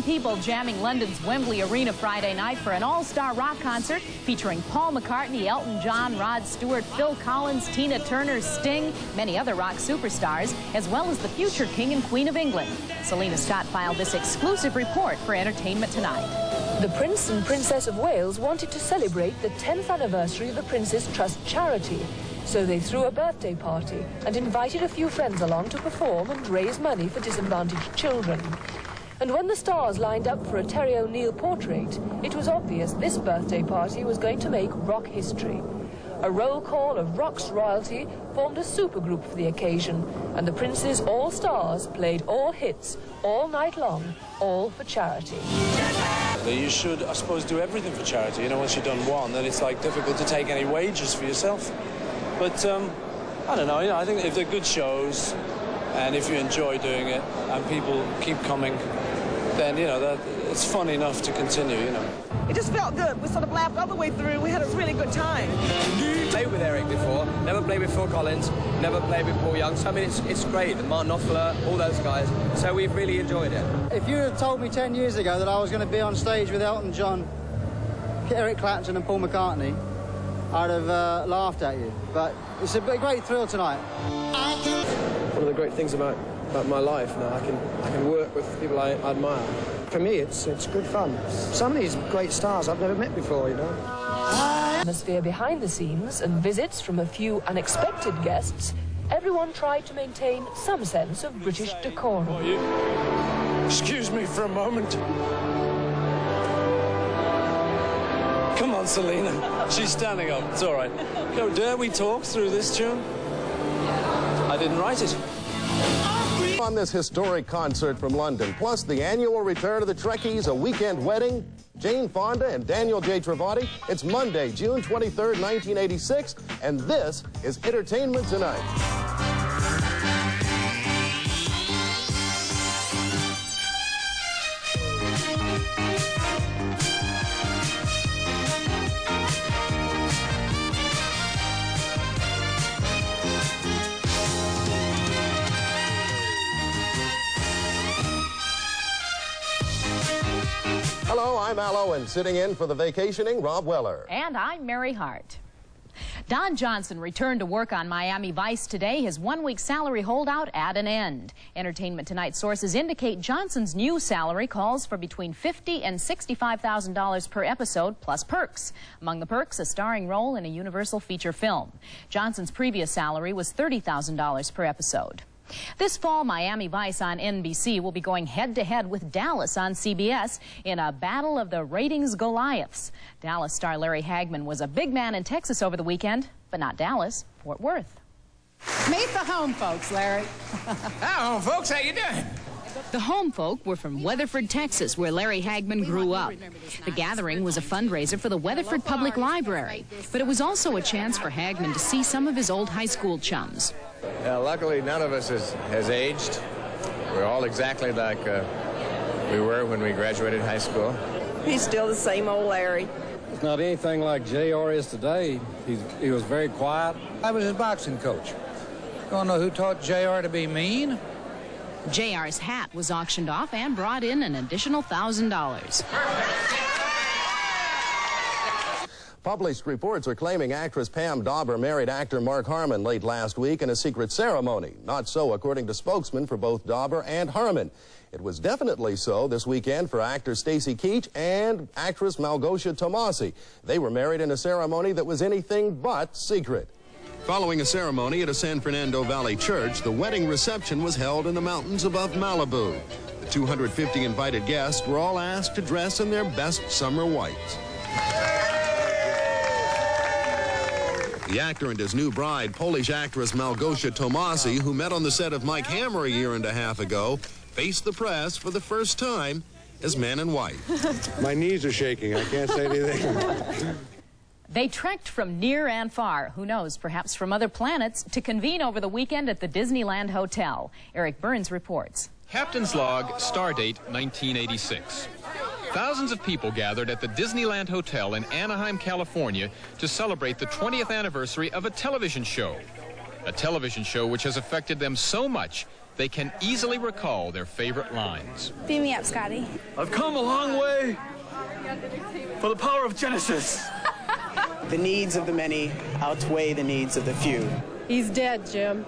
million people jamming London's Wembley Arena Friday night for an all-star rock concert featuring Paul McCartney, Elton John, Rod Stewart, Phil Collins, Tina Turner, Sting, many other rock superstars, as well as the future King and Queen of England. Selena Scott filed this exclusive report for Entertainment Tonight. The Prince and Princess of Wales wanted to celebrate the 10th anniversary of the Prince's Trust charity. So they threw a birthday party and invited a few friends along to perform and raise money for disadvantaged children. And when the stars lined up for a Terry O'Neill portrait, it was obvious this birthday party was going to make rock history. A roll call of rock's royalty formed a supergroup for the occasion, and the Prince's all-stars played all hits all night long, all for charity. You should, I suppose, do everything for charity. You know, once you've done one, then it's like difficult to take any wages for yourself. But I don't know, I think if they're good shows and if you enjoy doing it and people keep coming, then, it's fun enough to continue, It just felt good. We sort of laughed all the way through. We had a really good time. Played with Eric before, never played with Phil Collins, never played with Paul Young. So, I mean, it's great. Martin Knopfler, all those guys. So we've really enjoyed it. If you had told me 10 years ago that I was going to be on stage with Elton John, Eric Clapton and Paul McCartney, I'd have laughed at you. But it's a great thrill tonight. One of the great things about my life now, I can work with people I admire. For me, it's good fun. Some of these great stars I've never met before, Atmosphere behind the scenes and visits from a few unexpected guests, everyone tried to maintain some sense of British decorum. Excuse me for a moment. Come on, Selena. She's standing up. It's all right. Dare we talk through this tune? I didn't write it. On this historic concert from London, plus the annual return of the Trekkies, a weekend wedding, Jane Fonda and Daniel J. Travati. It's Monday, June 23rd, 1986, and this is Entertainment Tonight. Hello, I'm Al Owen, sitting in for the vacationing Rob Weller. And I'm Mary Hart. Don Johnson returned to work on Miami Vice today, his one-week salary holdout at an end. Entertainment Tonight sources indicate Johnson's new salary calls for between $50,000 and $65,000 per episode, plus perks. Among the perks, a starring role in a Universal feature film. Johnson's previous salary was $30,000 per episode. This fall, Miami Vice on NBC will be going head-to-head with Dallas on CBS in a battle of the ratings Goliaths. Dallas star Larry Hagman was a big man in Texas over the weekend, but not Dallas, Fort Worth. Meet the home folks, Larry. Hi, home folks. How you doing? The home folk were from Weatherford, Texas, where Larry Hagman grew up. The gathering was a fundraiser for the Weatherford Public Library, but it was also a chance for Hagman to see some of his old high school chums. Luckily, none of us has aged. We're all exactly like we were when we graduated high school. He's still the same old Larry. It's not anything like J.R. is today. He was very quiet. I was his boxing coach. You don't know who taught J.R. to be mean? J.R.'s hat was auctioned off and brought in an additional $1,000. Published reports are claiming actress Pam Dawber married actor Mark Harmon late last week in a secret ceremony. Not so, according to spokesmen for both Dawber and Harmon. It was definitely so this weekend for actor Stacy Keach and actress Malgosia Tomasi. They were married in a ceremony that was anything but secret. Following a ceremony at a San Fernando Valley church, the wedding reception was held in the mountains above Malibu. The 250 invited guests were all asked to dress in their best summer whites. The actor and his new bride, Polish actress Malgosia Tomasi, who met on the set of Mike Hammer a year and a half ago, faced the press for the first time as man and wife. My knees are shaking. I can't say anything. They trekked from near and far, who knows, perhaps from other planets, to convene over the weekend at the Disneyland Hotel. Eric Burns reports. Captain's Log, Stardate 1986. Thousands of people gathered at the Disneyland Hotel in Anaheim, California to celebrate the 20th anniversary of a television show. A television show which has affected them so much they can easily recall their favorite lines. Beam me up, Scotty. I've come a long way for the power of Genesis. The needs of the many outweigh the needs of the few. He's dead, Jim.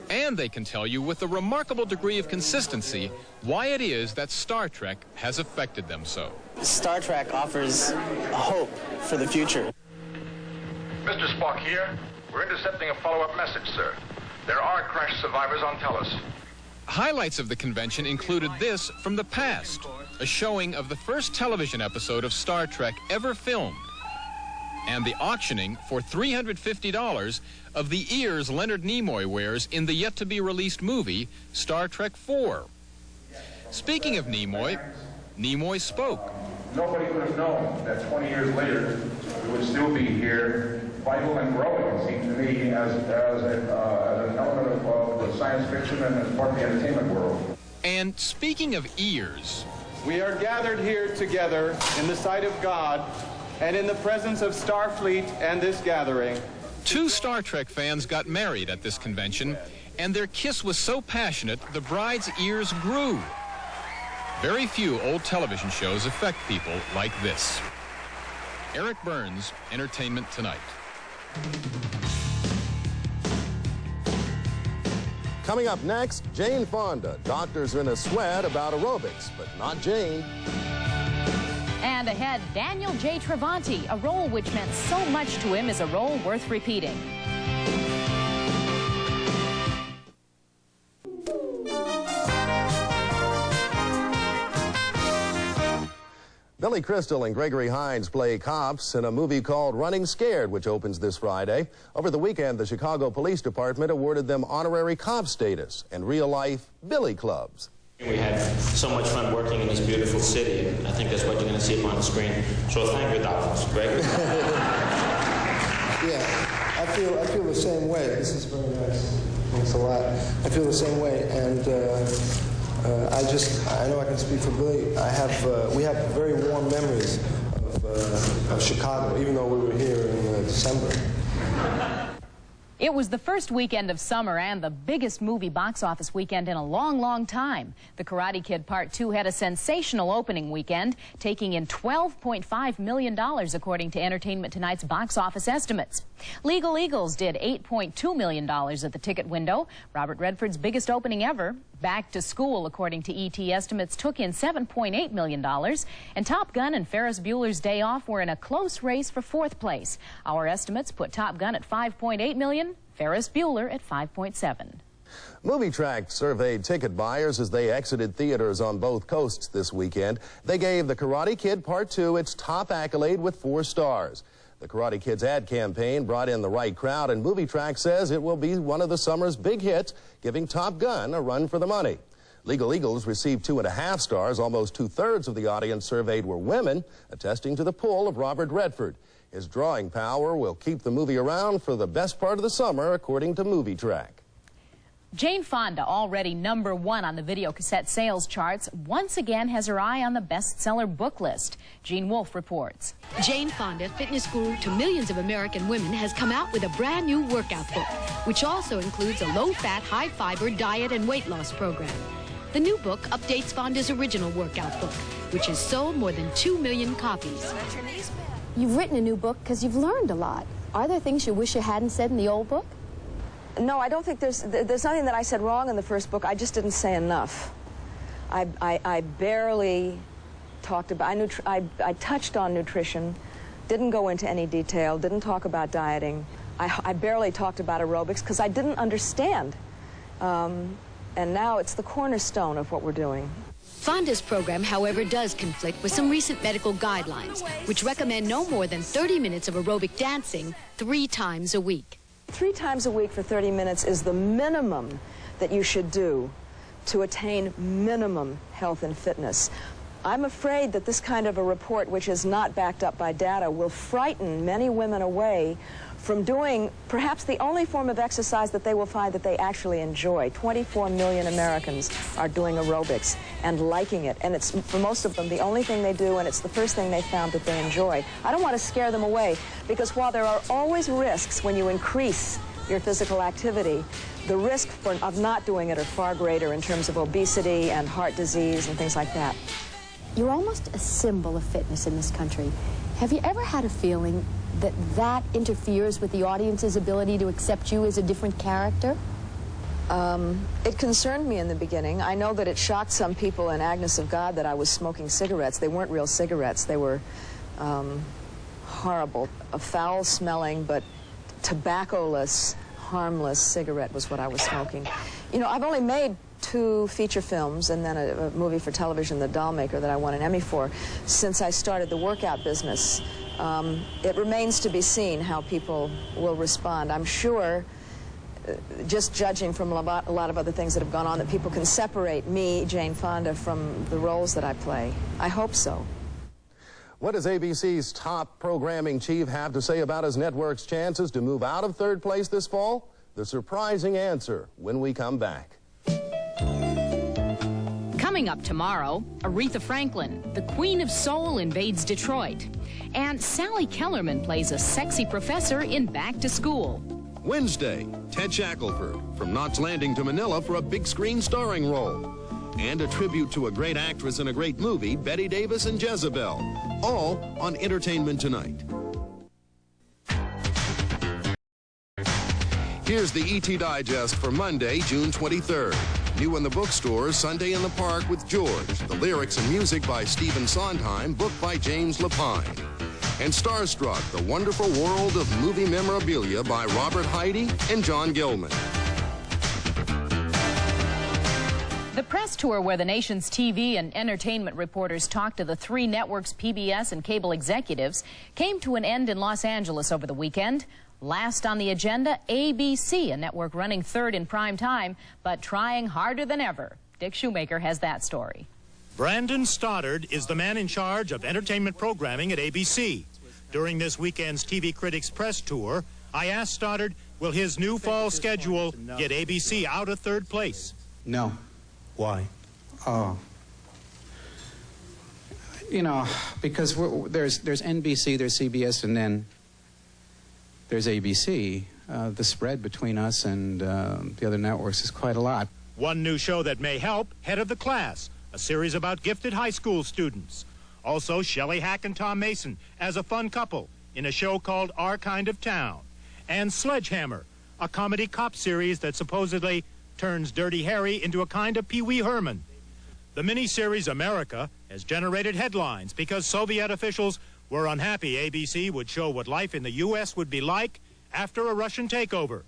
And they can tell you with a remarkable degree of consistency why it is that Star Trek has affected them so. Star Trek offers hope for the future. Mr. Spock here. We're intercepting a follow-up message, sir. There are crash survivors on Tellus. Highlights of the convention included this from the past, a showing of the first television episode of Star Trek ever filmed, and the auctioning for $350 of the ears Leonard Nimoy wears in the yet-to-be-released movie, Star Trek IV. Speaking of Nimoy, Nimoy spoke. Nobody would have known that 20 years later we would still be here, vital and growing, it seems to me, as an element of science fiction and as part of the entertainment world. And speaking of ears, we are gathered here together in the sight of God and in the presence of Starfleet and this gathering. 2 Star Trek fans got married at this convention, and their kiss was so passionate the bride's ears grew. Very few old television shows affect people like this. Eric Burns, Entertainment Tonight. Coming up next, Jane Fonda. Doctors are in a sweat about aerobics, but not Jane. And ahead, Daniel J. Travanti. A role which meant so much to him is a role worth repeating. Billy Crystal and Gregory Hines play cops in a movie called Running Scared, which opens this Friday. Over the weekend, the Chicago Police Department awarded them honorary cop status and real-life Billy Clubs. We had so much fun working in this beautiful city, and I think that's what you're going to see up on the screen. So thank you, Doctor Gregory. Yeah, I feel the same way. This is very nice. Thanks a lot. I feel the same way, and I know I can speak for Billy. We have very warm memories of Chicago, even though we were here in December. It was the first weekend of summer and the biggest movie box office weekend in a long, long time. The Karate Kid Part 2 had a sensational opening weekend, taking in $12.5 million, according to Entertainment Tonight's box office estimates. Legal Eagles did $8.2 million at the ticket window, Robert Redford's biggest opening ever. Back to School, according to ET estimates, took in $7.8 million. And Top Gun and Ferris Bueller's Day Off were in a close race for 4th place. Our estimates put Top Gun at $5.8 million, Ferris Bueller at $5.7. MovieTrack surveyed ticket buyers as they exited theaters on both coasts this weekend. They gave The Karate Kid Part 2 its top accolade with 4 stars. The Karate Kid's ad campaign brought in the right crowd, and MovieTrack says it will be one of the summer's big hits, giving Top Gun a run for the money. Legal Eagles received 2.5 stars. Almost 2/3 of the audience surveyed were women, attesting to the pull of Robert Redford. His drawing power will keep the movie around for the best part of the summer, according to MovieTrack. Jane Fonda, already #1 on the videocassette sales charts, once again has her eye on the bestseller book list. Gene Wolfe reports. Jane Fonda, fitness guru to millions of American women, has come out with a brand new workout book, which also includes a low-fat, high-fiber diet and weight loss program. The new book updates Fonda's original workout book, which has sold more than 2 million copies. You've written a new book because you've learned a lot. Are there things you wish you hadn't said in the old book? No, I don't think there's nothing that I said wrong in the first book. I just didn't say enough. I barely talked about, I touched on nutrition, didn't go into any detail, didn't talk about dieting. I barely talked about aerobics because I didn't understand. And now it's the cornerstone of what we're doing. Fonda's program, however, does conflict with some recent medical guidelines, which recommend no more than 30 minutes of aerobic dancing 3 times a week. 3 times a week for 30 minutes is the minimum that you should do to attain minimum health and fitness. I'm afraid that this kind of a report, which is not backed up by data, will frighten many women away from doing perhaps the only form of exercise that they will find that they actually enjoy. 24 million Americans are doing aerobics and liking it, and it's, for most of them, the only thing they do, and it's the first thing they found that they enjoy. I don't want to scare them away, because while there are always risks when you increase your physical activity, the risk of not doing it are far greater in terms of obesity and heart disease and things like that. You're almost a symbol of fitness in this country. Have you ever had a feeling that that interferes with the audience's ability to accept you as a different character? It concerned me in the beginning. I know that it shocked some people in Agnes of God that I was smoking cigarettes. They weren't real cigarettes. They were horrible, a foul-smelling but tobacco-less, harmless cigarette was what I was smoking. You know, I've only made 2 feature films and then a movie for television, The Doll Maker, that I won an Emmy for, since I started the workout business. It remains to be seen how people will respond. I'm sure, just judging from a lot of other things that have gone on, that people can separate me, Jane Fonda, from the roles that I play. I hope so. What does ABC's top programming chief have to say about his network's chances to move out of 3rd place this fall? The surprising answer when we come back. Coming up tomorrow, Aretha Franklin, the Queen of Soul, invades Detroit. And Sally Kellerman plays a sexy professor in Back to School. Wednesday, Ted Shackelford from Knots Landing to Manila for a big screen starring role. And a tribute to a great actress in a great movie, Bette Davis and Jezebel. All on Entertainment Tonight. Here's the ET Digest for Monday, June 23rd. New in the bookstores, Sunday in the Park with George. The lyrics and music by Stephen Sondheim, book by James Lapine. And Starstruck, the wonderful world of movie memorabilia by Robert Heide and John Gilman. The press tour, where the nation's TV and entertainment reporters talked to the 3 networks' PBS and cable executives, came to an end in Los Angeles over the weekend. Last on the agenda, ABC, a network running 3rd in prime time, but trying harder than ever. Dick Shoemaker has that story. Brandon Stoddard is the man in charge of entertainment programming at ABC. During this weekend's TV Critics press tour, I asked Stoddard, will his new fall schedule get ABC out of 3rd place? No. Why? Oh. You know, because there's NBC, there's CBS, and then there's ABC. The spread between us and the other networks is quite a lot. One new show that may help, Head of the Class, a series about gifted high school students. Also, Shelley Hack and Tom Mason as a fun couple in a show called Our Kind of Town. And Sledgehammer, a comedy cop series that supposedly turns Dirty Harry into a kind of Pee Wee Herman. The miniseries America has generated headlines because Soviet officials were unhappy ABC would show what life in the U.S. would be like after a Russian takeover.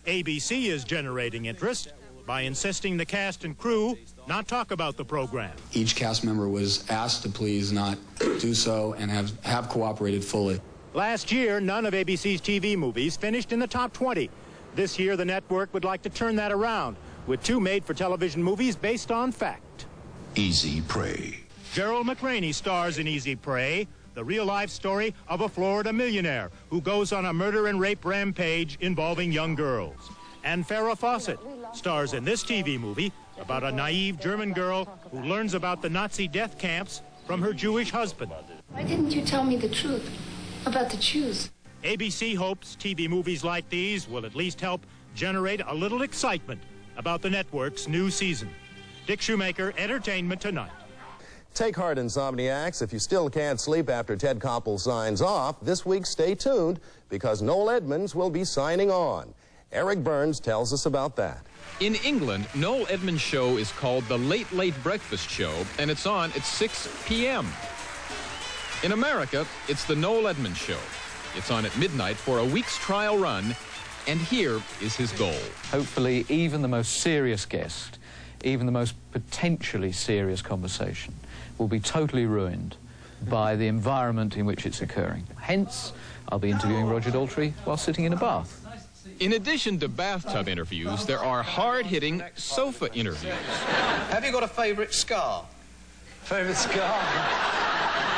ABC is generating interest by insisting the cast and crew not talk about the program. Each cast member was asked to please not do so and have cooperated fully. Last year, none of ABC's TV movies finished in the top 20. This year, the network would like to turn that around with 2 made-for-television movies based on fact. Easy Prey. Gerald McRaney stars in Easy Prey, the real-life story of a Florida millionaire who goes on a murder and rape rampage involving young girls. And Farrah Fawcett stars in this TV movie about a naive German girl who learns about the Nazi death camps from her Jewish husband. Why didn't you tell me the truth about the Jews? ABC hopes TV movies like these will at least help generate a little excitement about the network's new season. Dick Shoemaker, Entertainment Tonight. Take heart, insomniacs. If you still can't sleep after Ted Koppel signs off, this week stay tuned because Noel Edmonds will be signing on. Eric Burns tells us about that. In England, Noel Edmonds' show is called The Late Late Breakfast Show, and it's on at 6 p.m. In America, it's The Noel Edmonds Show. It's on at midnight for a week's trial run, and here is his goal. Hopefully, even the most serious guest, even the most potentially serious conversation, will be totally ruined by the environment in which it's occurring. Hence, I'll be interviewing Roger Daltrey while sitting in a bath. In addition to bathtub interviews, there are hard-hitting sofa interviews. Have you got a favorite scar? Favorite scar?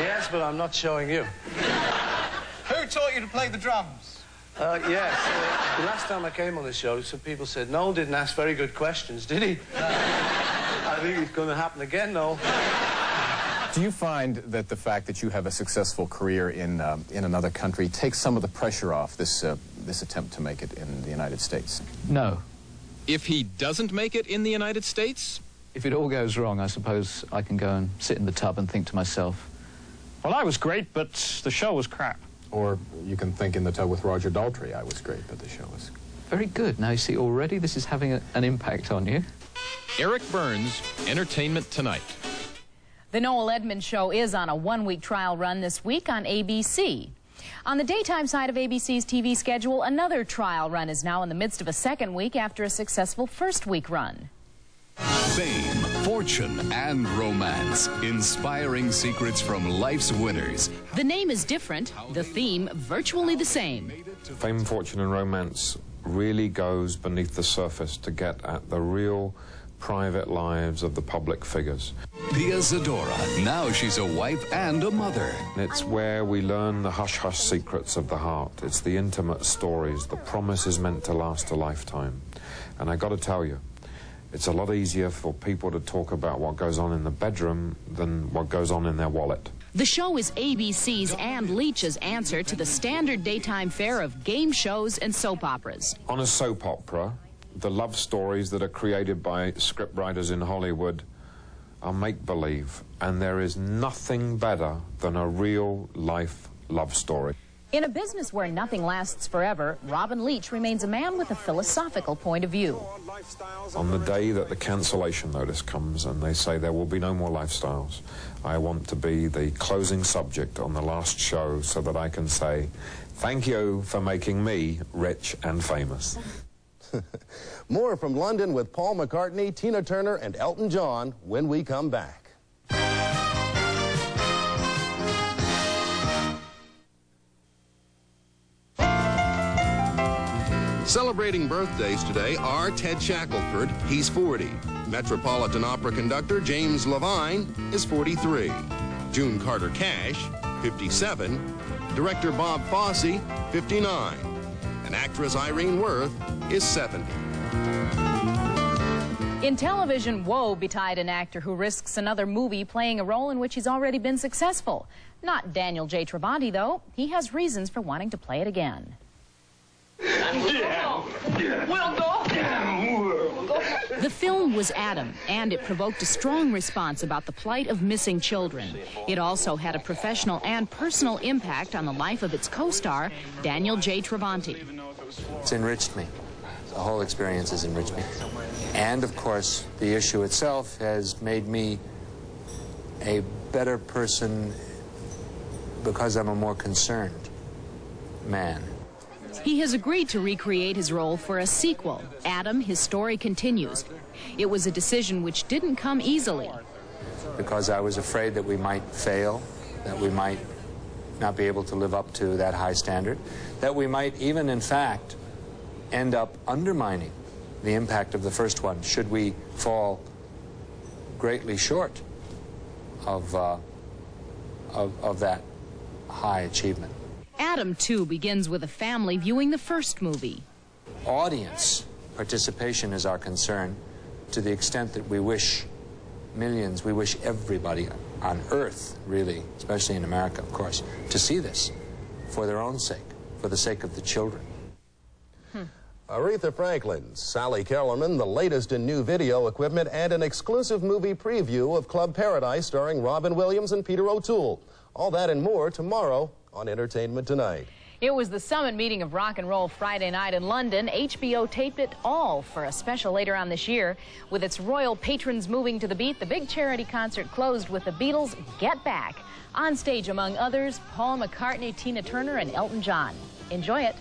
Yes, but I'm not showing you. Who taught you to play the drums? Yes. The last time I came on the show, some people said, Noel didn't ask very good questions, did he? I think it's going to happen again, Noel. Do you find that the fact that you have a successful career in another country takes some of the pressure off this attempt to make it in the United States? No. If he doesn't make it in the United States? If it all goes wrong, I suppose I can go and sit in the tub and think to myself, well, I was great, but the show was crap. Or you can think in the tub with Roger Daltrey, I was great, but the show was... Very good. Now, you see, already this is having an impact on you. Eric Burns, Entertainment Tonight. The Noel Edmonds Show is on a one-week trial run this week on ABC. On the daytime side of ABC's TV schedule, another trial run is now in the midst of a second week after a successful first-week run. Fame, fortune, and romance. Inspiring secrets from life's winners. The name is different, the theme virtually the same. Fame, fortune, and romance really goes beneath the surface to get at the real private lives of the public figures. Pia Zadora, now she's a wife and a mother. It's where we learn the hush-hush secrets of the heart. It's the intimate stories, the promises meant to last a lifetime. And I got to tell you, it's a lot easier for people to talk about what goes on in the bedroom than what goes on in their wallet. The show is ABC's and Leach's answer to the standard daytime fare of game shows and soap operas. On a soap opera, the love stories that are created by scriptwriters in Hollywood are make-believe, and there is nothing better than a real-life love story. In a business where nothing lasts forever, Robin Leach remains a man with a philosophical point of view. On the day that the cancellation notice comes and they say there will be no more lifestyles, I want to be the closing subject on the last show so that I can say, thank you for making me rich and famous. More from London with Paul McCartney, Tina Turner, and Elton John when we come back. Celebrating birthdays today are Ted Shackelford, he's 40. Metropolitan Opera conductor James Levine is 43. June Carter Cash, 57. Director Bob Fosse, 59. And actress Irene Worth is 70. In television, woe betide an actor who risks another movie playing a role in which he's already been successful. Not Daniel J. Travanti, though. He has reasons for wanting to play it again. The film was Adam, and it provoked a strong response about the plight of missing children. It also had a professional and personal impact on the life of its co-star, Daniel J. Travanti. It's enriched me. The whole experience has enriched me. And, of course, the issue itself has made me a better person because I'm a more concerned man. He has agreed to recreate his role for a sequel, Adam, His Story Continues. It was a decision which didn't come easily. Because I was afraid that we might fail, that we might not be able to live up to that high standard, that we might even, in fact, end up undermining the impact of the first one should we fall greatly short of that high achievement. Adam, too, begins with a family viewing the first movie. Audience participation is our concern to the extent that we wish millions, we wish everybody on Earth, really, especially in America, of course, to see this for their own sake, for the sake of the children. Aretha Franklin, Sally Kellerman, the latest in new video equipment, and an exclusive movie preview of Club Paradise starring Robin Williams and Peter O'Toole. All that and more tomorrow on Entertainment Tonight. It was the summit meeting of rock and roll Friday night in London. HBO taped it all for a special later on this year. With its royal patrons moving to the beat, the big charity concert closed with the Beatles' Get Back. On stage, among others, Paul McCartney, Tina Turner, and Elton John. Enjoy it.